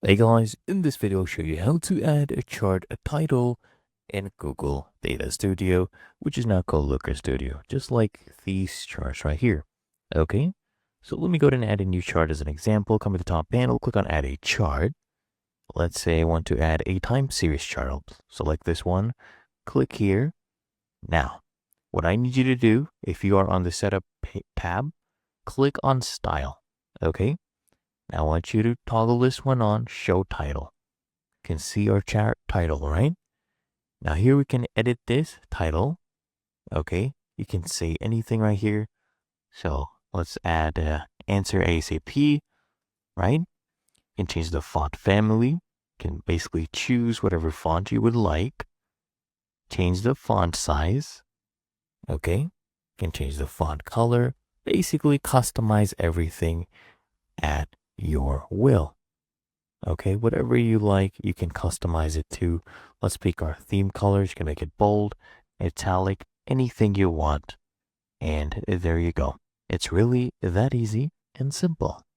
Hey guys, in this video I'll show you how to add a chart, a title in Google Data Studio, which is now called Looker Studio, just like these charts right here. Okay, so let me go ahead and add a new chart as an example. Come to the top panel, click on add a chart. Let's say I want to add a time series chart. I'll select this one, click here. Now, what I need you to do, if you are on the setup tab, click on style. Okay, now I want you to toggle this one on, show title. Can see our chart title, right? Now here we can edit this title. Okay, you can say anything right here. So let's add answer ASAP, right? You can change the font family. You can basically choose whatever font you would like. Change the font size. Okay, you can change the font color. Basically customize everything at your will. Okay, whatever you like, you can customize it to. Let's pick our theme colors. You can make it bold, italic, anything you want. And there you go. It's really that easy and simple.